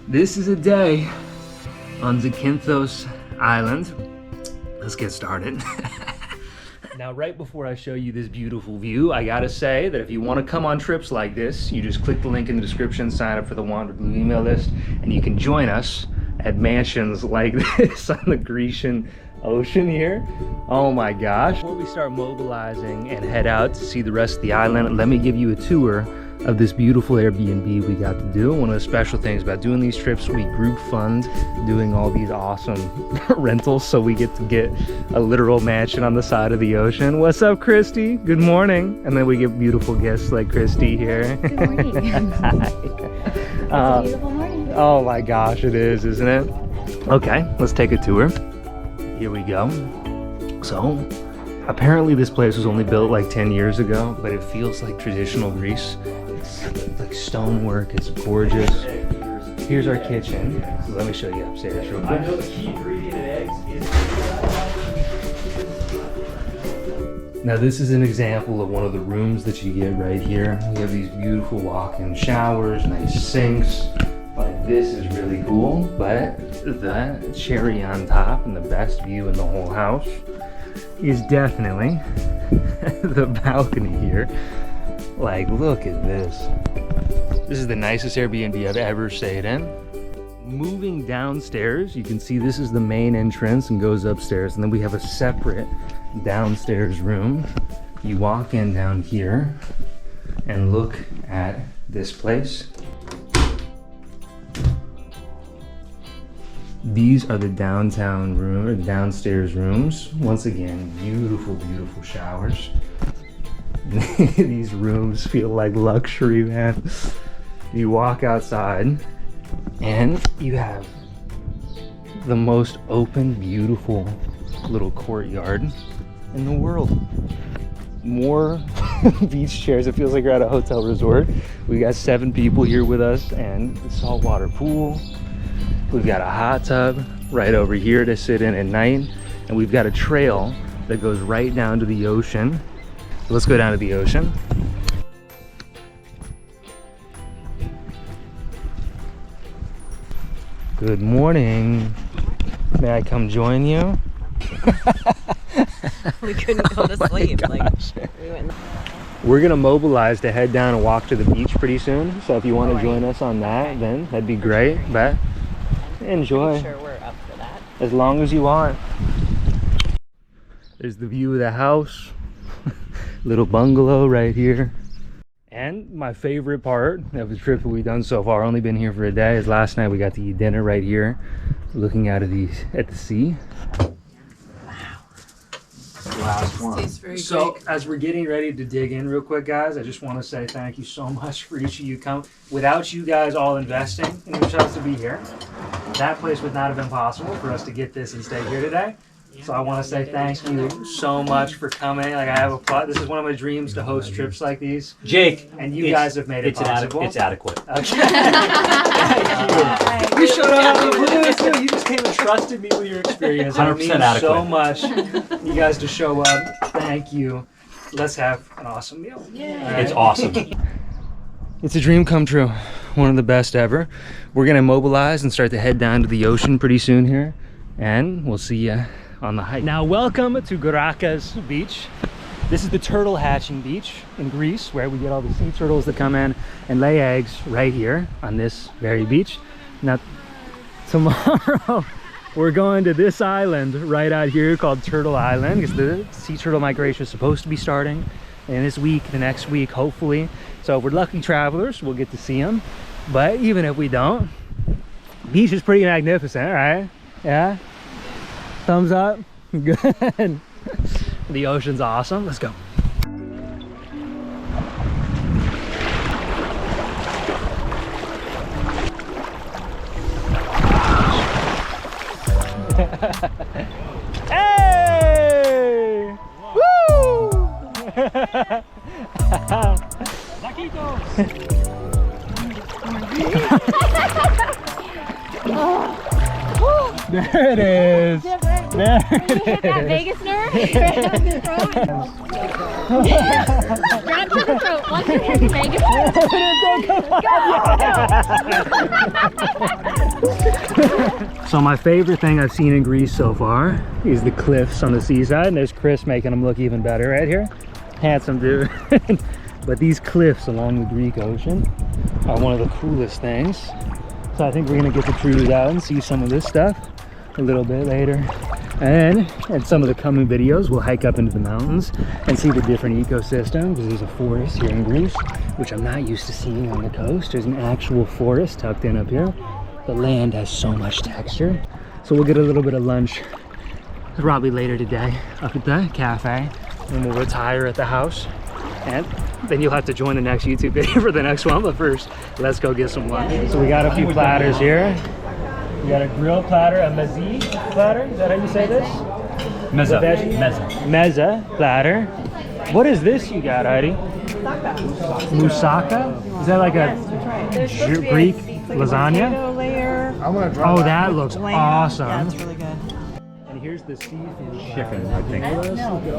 This is a day on Zakynthos Island. Let's get started. Now, right before I show you this beautiful view, I gotta say that if you want to come on trips like this, you just click the link in the description, sign up for the WanderBlue email list, and you can join us at mansions like this on the Grecian ocean here. Oh my gosh. Before we start mobilizing and head out to see the rest of the island, let me give you a tour of this beautiful Airbnb we got to do. One of the special things about doing these trips, we group fund doing all these awesome rentals, so we get to get a literal mansion on the side of the ocean. What's up, Christy? Good morning. And then we get beautiful guests like Christy here. Good morning. It's a beautiful morning. Oh my gosh, it is, isn't it? Okay, let's take a tour. Here we go. So, apparently this place was only built like 10 years ago, but it feels like traditional Greece. It's like stonework, it's gorgeous. Here's our kitchen. So let me show you upstairs real quick. I know the key ingredient in eggs is... Now this is an example of one of the rooms that you get right here. We have these beautiful walk-in showers, nice sinks. Like, this is really cool, but the cherry on top and the best view in the whole house is definitely the balcony here. Like, look at this. This is the nicest Airbnb I've ever stayed in. Moving downstairs, you can see this is the main entrance and goes upstairs, and then we have a separate downstairs room. You walk in down here and look at this place. These are the downtown room, or downstairs rooms. Once again, beautiful, beautiful showers. These rooms feel like luxury, man. You walk outside and you have the most open, beautiful little courtyard in the world. More beach chairs. It feels like you're at a hotel resort. We got 7 people here with us and a saltwater pool. We've got a hot tub right over here to sit in at night, and we've got a trail that goes right down to the ocean. Let's go down to the ocean. Good morning. May I come join you? We couldn't go to sleep. We're gonna mobilize to head down and walk to the beach pretty soon. So if you want to join us on that, then that'd be great. But enjoy. I'm sure we're up for that. As long as you want. There's the view of the house. Little bungalow right here. And my favorite part of the trip that we've done so far, only been here for a day, is last night we got to eat dinner right here, looking out of at the sea. Last one. So as we're getting ready to dig in real quick, guys, I just want to say thank you so much for each of you coming. Without you guys all investing in yourselves to be here, that place would not have been possible for us to get this and stay here today. So I want to say thank you so much for coming. Like, I have a plot. This is one of my dreams, to host trips like these. Jake, and you guys have made it possible. It's adequate. Okay. You showed up out of the blue. You just came and trusted me with your experience. 100% It means adequate. so much. You guys to show up. Thank you. Let's have an awesome meal. Yeah. Right. It's awesome. It's a dream come true. One of the best ever. We're gonna mobilize and start to head down to the ocean pretty soon here, and we'll see you on the hike. Now, welcome to Goraka's beach. This is the turtle hatching beach in Greece, where we get all the sea turtles that come in and lay eggs right here on this very beach. Now, tomorrow we're going to this island right out here called Turtle Island, because the sea turtle migration is supposed to be starting in this week, the next week, hopefully. So if we're lucky travelers, we'll get to see them. But even if we don't, the beach is pretty magnificent, right? Yeah? Thumbs up. Good. The ocean's awesome. Let's go. Hey! Woo! Zakynthos! There it is. There it is. That Vegas nerve? Grab to the throat. Once you hit Vegas. Go, go, go. So my favorite thing I've seen in Greece so far is the cliffs on the seaside, and there's Chris making them look even better right here. Handsome dude. But these cliffs along the Greek Ocean are one of the coolest things. So I think we're gonna get to cruise out and see some of this stuff a little bit later. And in some of the coming videos, we'll hike up into the mountains and see the different ecosystems, because there's a forest here in Greece, which I'm not used to seeing on the coast. There's an actual forest tucked in up here. The land has so much texture. So we'll get a little bit of lunch probably later today up at the cafe, and we'll retire at the house. And then you'll have to join the next YouTube video for the next one. But first, let's go get some lunch. So we got a few platters here. We got a grilled platter, a meze platter. Is that how you say this? Meza. Meza platter. What is this you got, Heidi? Moussaka? Is that like a Greek lasagna? Layer. Oh, that looks awesome. Yeah, it's really good. And here's the seafood. Chicken, I think.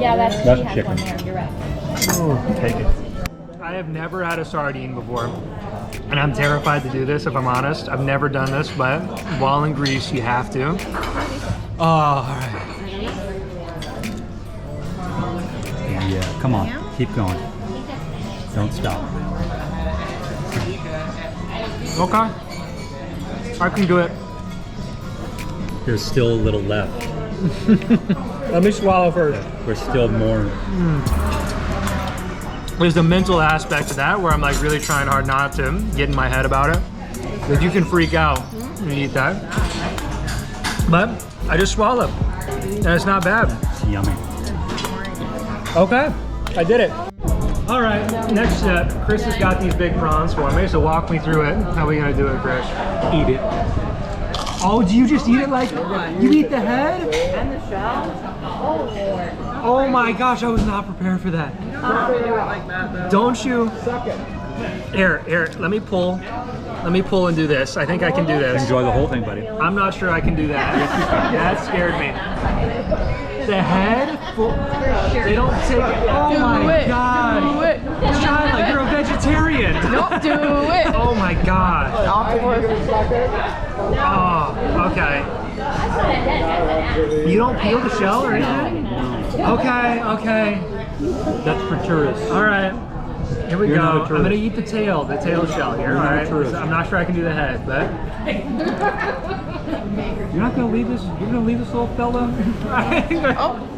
Yeah, that's That's she has chicken. one there. You're right. Oh, take it. I have never had a sardine before, and I'm terrified to do this, if I'm honest. I've never done this, but while in Greece, you have to. Oh, all right. Yeah, come on, keep going. Don't stop. Okay. I can do it. There's still a little left. Let me swallow first. We're still more. There's a mental aspect to that where I'm like really trying hard not to get in my head about it. Like you can freak out when you eat that. But I just swallowed. And it's not bad. It's yummy. Okay, I did it. All right, next step. Chris has got these big prawns for me, so walk me through it. How are we gonna do it, Chris? Eat it. Oh, do you just eat it like, you eat the head? And the shell? Oh my gosh, I was not prepared for that. Don't you? Here, let me pull. Let me pull and do this. I think I can do this. Enjoy the whole thing, buddy. I'm not sure I can do that. That scared me. The head? They don't take it. Oh my god. Do it. Shyla, you're a vegetarian. Don't do it. Oh my god. Oh, okay. You don't peel the shell or anything? Okay. That's for tourists. All right. Here we You're go. not a I'm tourist. gonna eat the tail shell here. All not a right. tourist. I'm not sure I can do the head, but You're not gonna leave this. You're gonna leave this little fella. I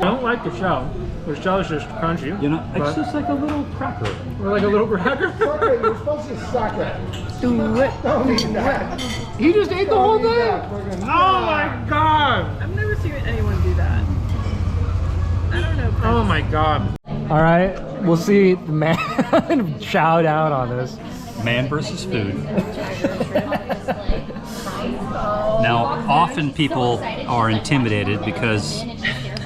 don't like the shell. The shell is just crunchy. You know, it's just like a little cracker. Or like a little cracker. You're supposed to suck it. Do it. Don't eat that. He just ate the whole thing. Oh my god. I've never seen anyone do that. I don't know. Oh my god. All right, we'll see the man chow down on this. Man versus food. Now, often people are intimidated because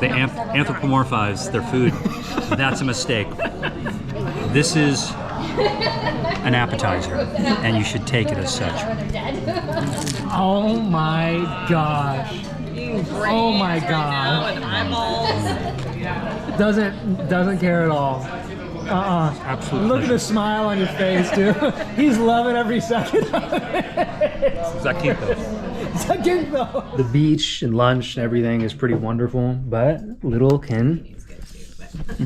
they anthropomorphize their food. That's a mistake. This is an appetizer, and you should take it as such. Oh my gosh. Oh my god. Doesn't care at all. Absolutely. Look at the smile on your face, dude. He's loving every second of it. Zakynthos. The beach and lunch and everything is pretty wonderful, but little can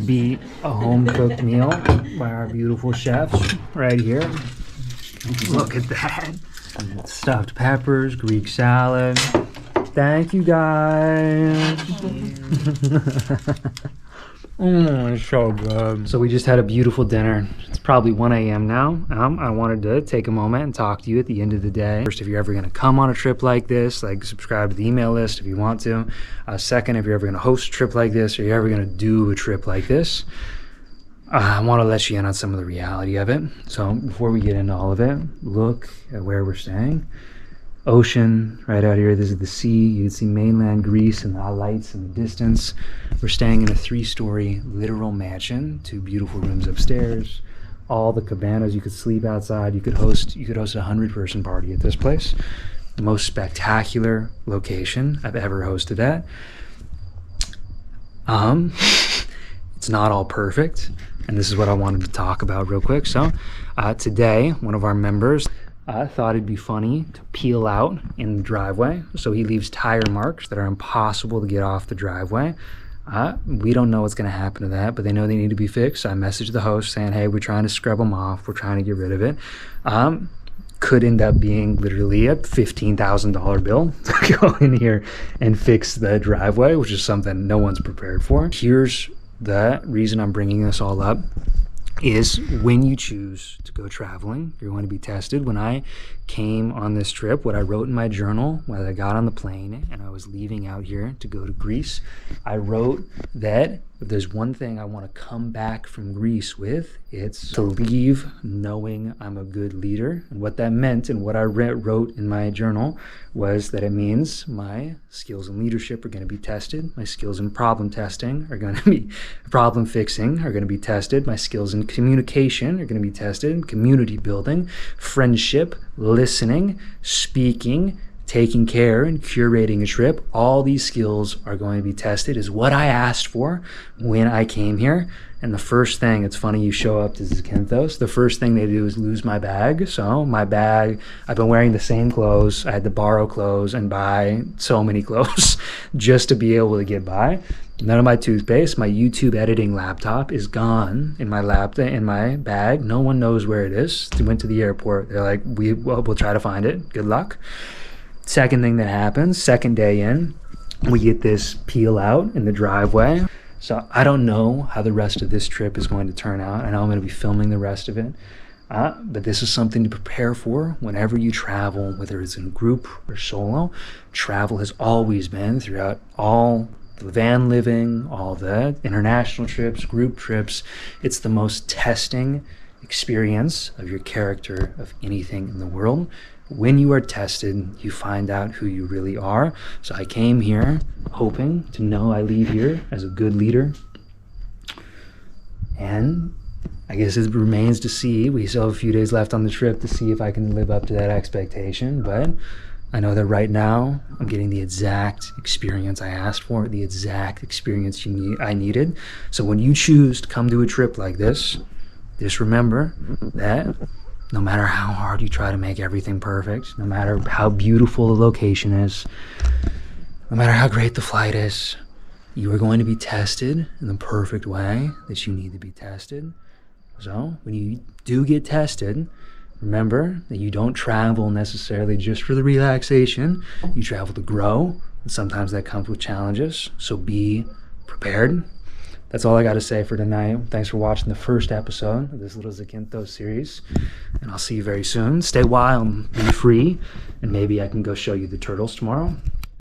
beat a home-cooked meal by our beautiful chefs right here. Look at that. Stuffed peppers, Greek salad. Thank you, guys. It's so good. So we just had a beautiful dinner. It's probably 1 a.m. now. I wanted to take a moment and talk to you at the end of the day. First, if you're ever gonna come on a trip like this, like subscribe to the email list if you want to. Second, if you're ever gonna host a trip like this, or you're ever gonna do a trip like this, I want to let you in on some of the reality of it. So before we get into all of it, look at where we're staying. Ocean right out here. This is the sea. You can see mainland Greece and the lights in the distance. We're staying in a 3-story literal mansion, 2 beautiful rooms upstairs, all the cabanas. You could sleep outside. You could host a 100-person party at this place. The most spectacular location I've ever hosted at. It's not all perfect, and this is what I wanted to talk about real quick. So today, one of our members, I thought it'd be funny to peel out in the driveway. So he leaves tire marks that are impossible to get off the driveway. We don't know what's going to happen to that, but they know they need to be fixed. I messaged the host saying, hey, we're trying to scrub them off. We're trying to get rid of it. Could end up being literally a $15,000 bill to go in here and fix the driveway, which is something no one's prepared for. Here's the reason I'm bringing this all up. Is when you choose to go traveling, you're going to be tested. When I came on this trip, what I wrote in my journal when I got on the plane and I was leaving out here to go to Greece, I wrote that if there's one thing I want to come back from Greece with, it's to leave knowing I'm a good leader. And what that meant and what I wrote in my journal was that it means my skills in leadership are going to be tested. My skills in problem testing are going to be problem fixing are going to be tested. My skills in communication are going to be tested. Community building, friendship, listening, speaking, taking care and curating a trip, all these skills are going to be tested, is what I asked for when I came here. And the first thing, it's funny you show up to Zakynthos, the first thing they do is lose my bag. So my bag, I've been wearing the same clothes. I had to borrow clothes and buy so many clothes just to be able to get by. None of my toothpaste, my YouTube editing laptop is gone in my bag. No one knows where it is. They went to the airport. They're like, we'll try to find it. Good luck. Second thing that happens, second day in, we get this peel out in the driveway. So I don't know how the rest of this trip is going to turn out. I know I'm going to be filming the rest of it. But this is something to prepare for whenever you travel, whether it's in group or solo. Travel has always been throughout all the van living, all the international trips, group trips. It's the most testing experience of your character of anything in the world. When you are tested, you find out who you really are. So I came here hoping to know I leave here as a good leader. And I guess it remains to see. We still have a few days left on the trip to see if I can live up to that expectation. But I know that right now I'm getting the exact experience I asked for, the exact experience I needed. So when you choose to come to a trip like this, just remember that no matter how hard you try to make everything perfect, no matter how beautiful the location is, no matter how great the flight is, you are going to be tested in the perfect way that you need to be tested. So when you do get tested, remember that you don't travel necessarily just for the relaxation. You travel to grow, and sometimes that comes with challenges. So be prepared. That's all I got to say for tonight. Thanks for watching the first episode of this little Zakynthos series. And I'll see you very soon. Stay wild, be free, and maybe I can go show you the turtles tomorrow.